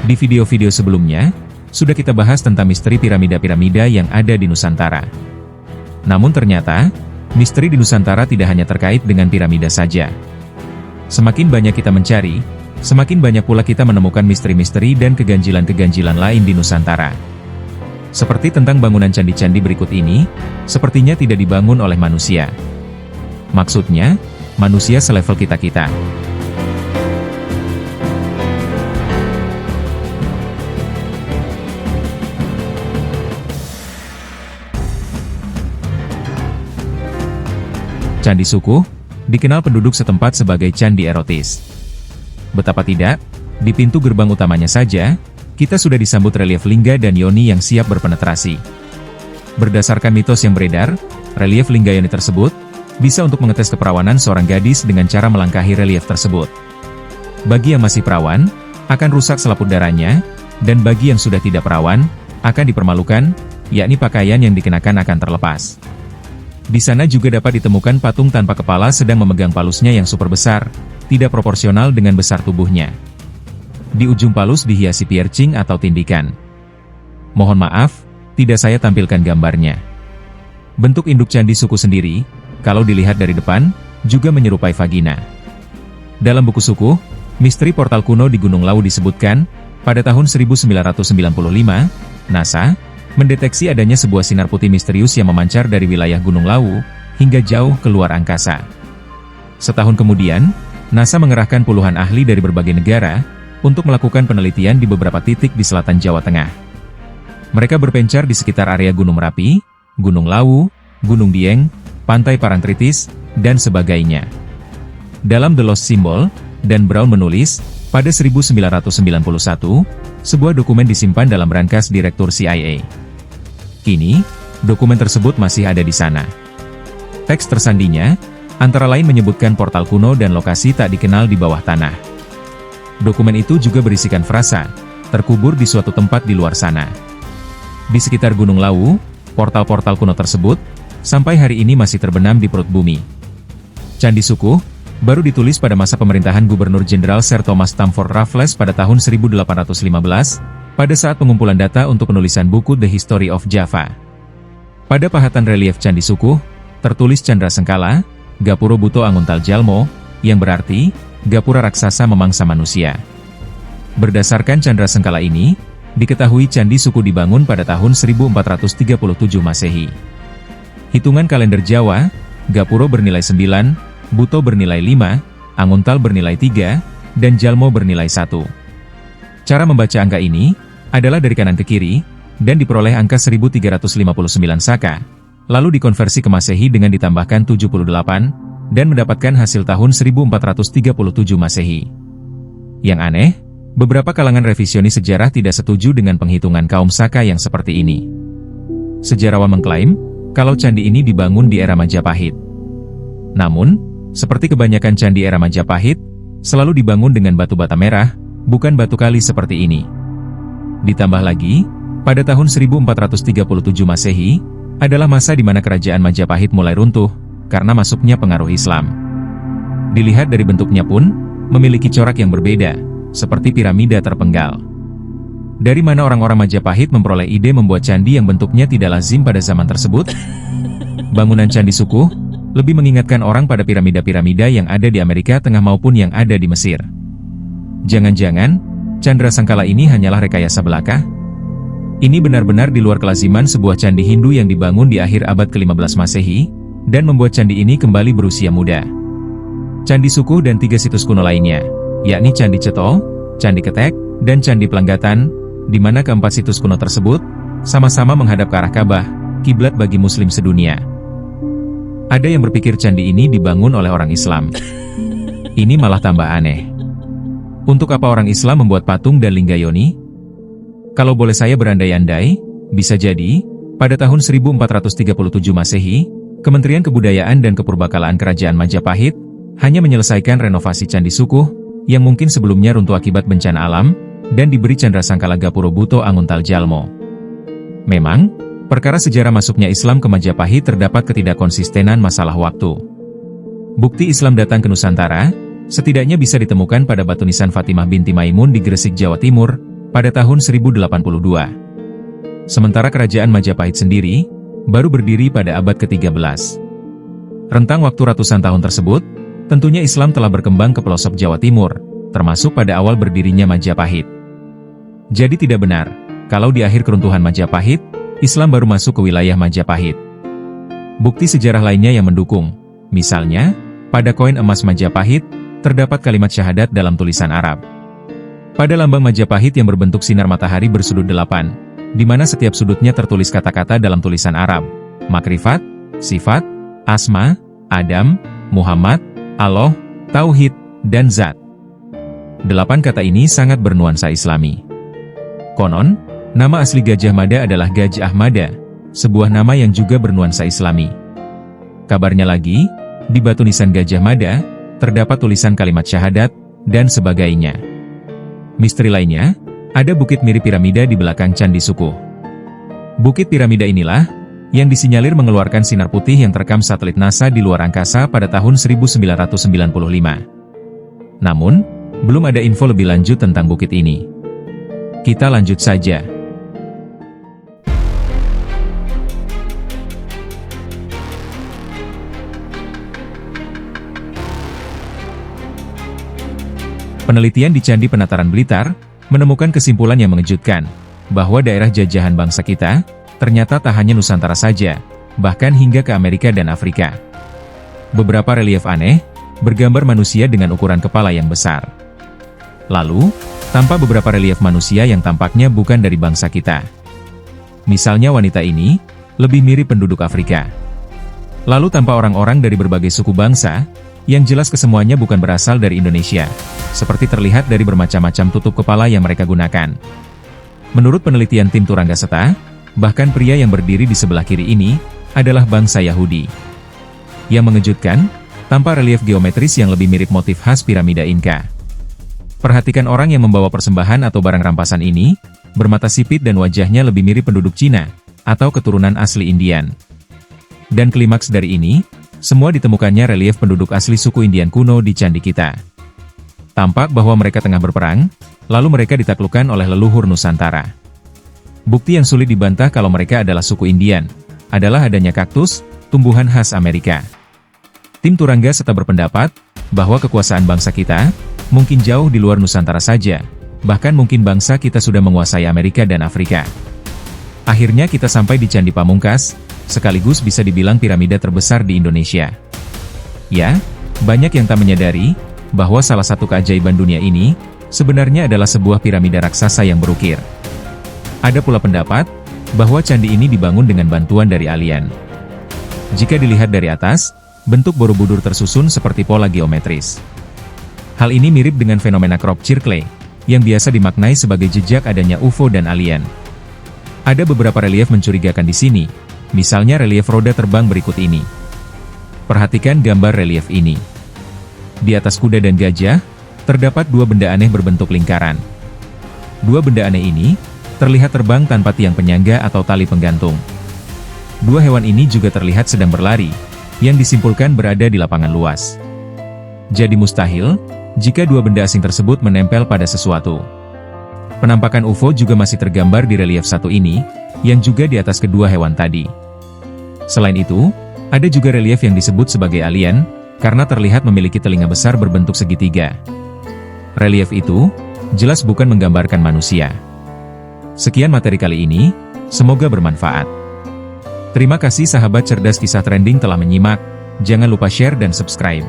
Di video-video sebelumnya, sudah kita bahas tentang misteri piramida-piramida yang ada di Nusantara. Namun ternyata, misteri di Nusantara tidak hanya terkait dengan piramida saja. Semakin banyak kita mencari, semakin banyak pula kita menemukan misteri-misteri dan keganjilan-keganjilan lain di Nusantara. Seperti tentang bangunan candi-candi berikut ini, sepertinya tidak dibangun oleh manusia. Maksudnya, manusia selevel kita-kita. Candi Sukuh, dikenal penduduk setempat sebagai candi erotis. Betapa tidak, di pintu gerbang utamanya saja, kita sudah disambut relief lingga dan yoni yang siap berpenetrasi. Berdasarkan mitos yang beredar, relief lingga yoni tersebut bisa untuk mengetes keperawanan seorang gadis dengan cara melangkahi relief tersebut. Bagi yang masih perawan, akan rusak selaput darahnya, dan bagi yang sudah tidak perawan, akan dipermalukan, yakni pakaian yang dikenakan akan terlepas. Di sana juga dapat ditemukan patung tanpa kepala sedang memegang palusnya yang super besar, tidak proporsional dengan besar tubuhnya. Di ujung palus dihiasi piercing atau tindikan. Mohon maaf, tidak saya tampilkan gambarnya. Bentuk induk Candi Sukuh sendiri, kalau dilihat dari depan, juga menyerupai vagina. Dalam buku Sukuh, misteri portal kuno di Gunung Lawu disebutkan, pada tahun 1995, NASA mendeteksi adanya sebuah sinar putih misterius yang memancar dari wilayah Gunung Lawu, hingga jauh keluar angkasa. Setahun kemudian, NASA mengerahkan puluhan ahli dari berbagai negara, untuk melakukan penelitian di beberapa titik di selatan Jawa Tengah. Mereka berpencar di sekitar area Gunung Merapi, Gunung Lawu, Gunung Dieng, Pantai Parangtritis, dan sebagainya. Dalam The Lost Symbol, Dan Brown menulis, pada 1991, sebuah dokumen disimpan dalam brankas Direktur CIA. Kini, dokumen tersebut masih ada di sana. Teks tersandinya, antara lain menyebutkan portal kuno dan lokasi tak dikenal di bawah tanah. Dokumen itu juga berisikan frasa, terkubur di suatu tempat di luar sana. Di sekitar Gunung Lawu, portal-portal kuno tersebut, sampai hari ini masih terbenam di perut bumi. Candi Sukuh, baru ditulis pada masa pemerintahan Gubernur Jenderal Sir Thomas Stamford Raffles pada tahun 1815, pada saat pengumpulan data untuk penulisan buku The History of Java. Pada pahatan relief Candi Sukuh, tertulis Candra Sengkala, Gapuro Buto Anguntal Jalmo, yang berarti, Gapura raksasa memangsa manusia. Berdasarkan Candra Sengkala ini, diketahui Candi Sukuh dibangun pada tahun 1437 Masehi. Hitungan kalender Jawa, Gapuro bernilai 9, Buto bernilai 5, Anguntal bernilai 3, dan Jalmo bernilai 1. Cara membaca angka ini, adalah dari kanan ke kiri, dan diperoleh angka 1359 Saka, lalu dikonversi ke Masehi dengan ditambahkan 78, dan mendapatkan hasil tahun 1437 Masehi. Yang aneh, beberapa kalangan revisionis sejarah tidak setuju dengan penghitungan kaum Saka yang seperti ini. Sejarawan mengklaim, kalau candi ini dibangun di era Majapahit. Namun, seperti kebanyakan candi era Majapahit, selalu dibangun dengan batu bata merah, bukan batu kali seperti ini. Ditambah lagi, pada tahun 1437 Masehi, adalah masa di mana kerajaan Majapahit mulai runtuh, karena masuknya pengaruh Islam. Dilihat dari bentuknya pun, memiliki corak yang berbeda, seperti piramida terpenggal. Dari mana orang-orang Majapahit memperoleh ide membuat candi yang bentuknya tidak lazim pada zaman tersebut? Bangunan Candi Sukuh, lebih mengingatkan orang pada piramida-piramida yang ada di Amerika Tengah maupun yang ada di Mesir. Jangan-jangan, Candra Sengkala ini hanyalah rekayasa belaka? Ini benar-benar di luar kelaziman sebuah candi Hindu yang dibangun di akhir abad ke-15 Masehi, dan membuat candi ini kembali berusia muda. Candi Sukuh dan 3 situs kuno lainnya, yakni Candi Cetol, Candi Ketek, dan Candi Pelanggatan, di mana keempat situs kuno tersebut, sama-sama menghadap ke arah Ka'bah, kiblat bagi Muslim sedunia. Ada yang berpikir candi ini dibangun oleh orang Islam. Ini malah tambah aneh. Untuk apa orang Islam membuat patung dan lingga yoni? Kalau boleh saya berandai-andai, bisa jadi, pada tahun 1437 Masehi, Kementerian Kebudayaan dan Kepurbakalaan Kerajaan Majapahit, hanya menyelesaikan renovasi Candi Sukuh, yang mungkin sebelumnya runtuh akibat bencana alam, dan diberi Candra Sangkala Gapuro Buto Anguntal Jalmo. Memang, perkara sejarah masuknya Islam ke Majapahit terdapat ketidakkonsistenan masalah waktu. Bukti Islam datang ke Nusantara, setidaknya bisa ditemukan pada batu nisan Fatimah binti Maimun di Gresik, Jawa Timur, pada tahun 1082. Sementara kerajaan Majapahit sendiri, baru berdiri pada abad ke-13. Rentang waktu ratusan tahun tersebut, tentunya Islam telah berkembang ke pelosok Jawa Timur, termasuk pada awal berdirinya Majapahit. Jadi tidak benar, kalau di akhir keruntuhan Majapahit, Islam baru masuk ke wilayah Majapahit. Bukti sejarah lainnya yang mendukung, misalnya, pada koin emas Majapahit, terdapat kalimat syahadat dalam tulisan Arab. Pada lambang Majapahit yang berbentuk sinar matahari bersudut 8, di mana setiap sudutnya tertulis kata-kata dalam tulisan Arab, makrifat, sifat, asma, Adam, Muhammad, Allah, Tauhid, dan Zat. 8 kata ini sangat bernuansa Islami. Konon, nama asli Gajah Mada adalah Gajah Mada, sebuah nama yang juga bernuansa Islami. Kabarnya lagi, di batu nisan Gajah Mada, terdapat tulisan kalimat syahadat, dan sebagainya. Misteri lainnya, ada bukit mirip piramida di belakang Candi Sukuh. Bukit piramida inilah, yang disinyalir mengeluarkan sinar putih yang terekam satelit NASA di luar angkasa pada tahun 1995. Namun, belum ada info lebih lanjut tentang bukit ini. Kita lanjut saja. Penelitian di Candi Penataran Blitar menemukan kesimpulan yang mengejutkan, bahwa daerah jajahan bangsa kita ternyata tak hanya Nusantara saja, bahkan hingga ke Amerika dan Afrika. Beberapa relief aneh bergambar manusia dengan ukuran kepala yang besar. Lalu, tampak beberapa relief manusia yang tampaknya bukan dari bangsa kita. Misalnya wanita ini lebih mirip penduduk Afrika. Lalu tampak orang-orang dari berbagai suku bangsa, yang jelas kesemuanya bukan berasal dari Indonesia, seperti terlihat dari bermacam-macam tutup kepala yang mereka gunakan. Menurut penelitian tim Turangga Seta, bahkan pria yang berdiri di sebelah kiri ini, adalah bangsa Yahudi. Yang mengejutkan, tampak relief geometris yang lebih mirip motif khas piramida Inka. Perhatikan orang yang membawa persembahan atau barang rampasan ini, bermata sipit dan wajahnya lebih mirip penduduk Cina, atau keturunan asli Indian. Dan klimaks dari ini, semua ditemukannya relief penduduk asli suku Indian kuno di candi kita. Tampak bahwa mereka tengah berperang, lalu mereka ditaklukkan oleh leluhur Nusantara. Bukti yang sulit dibantah kalau mereka adalah suku Indian, adalah adanya kaktus, tumbuhan khas Amerika. Tim Turangga Seta berpendapat, bahwa kekuasaan bangsa kita, mungkin jauh di luar Nusantara saja, bahkan mungkin bangsa kita sudah menguasai Amerika dan Afrika. Akhirnya kita sampai di Candi Pamungkas, sekaligus bisa dibilang piramida terbesar di Indonesia. Ya, banyak yang tak menyadari, bahwa salah satu keajaiban dunia ini, sebenarnya adalah sebuah piramida raksasa yang berukir. Ada pula pendapat, bahwa candi ini dibangun dengan bantuan dari alien. Jika dilihat dari atas, bentuk Borobudur tersusun seperti pola geometris. Hal ini mirip dengan fenomena crop circle, yang biasa dimaknai sebagai jejak adanya UFO dan alien. Ada beberapa relief mencurigakan di sini, misalnya relief roda terbang berikut ini. Perhatikan gambar relief ini. Di atas kuda dan gajah, terdapat dua benda aneh berbentuk lingkaran. Dua benda aneh ini, terlihat terbang tanpa tiang penyangga atau tali penggantung. Dua hewan ini juga terlihat sedang berlari, yang disimpulkan berada di lapangan luas. Jadi mustahil, jika dua benda asing tersebut menempel pada sesuatu. Penampakan UFO juga masih tergambar di relief satu ini, yang juga di atas kedua hewan tadi. Selain itu, ada juga relief yang disebut sebagai alien, karena terlihat memiliki telinga besar berbentuk segitiga. Relief itu, jelas bukan menggambarkan manusia. Sekian materi kali ini, semoga bermanfaat. Terima kasih sahabat cerdas kisah trending telah menyimak, jangan lupa share dan subscribe.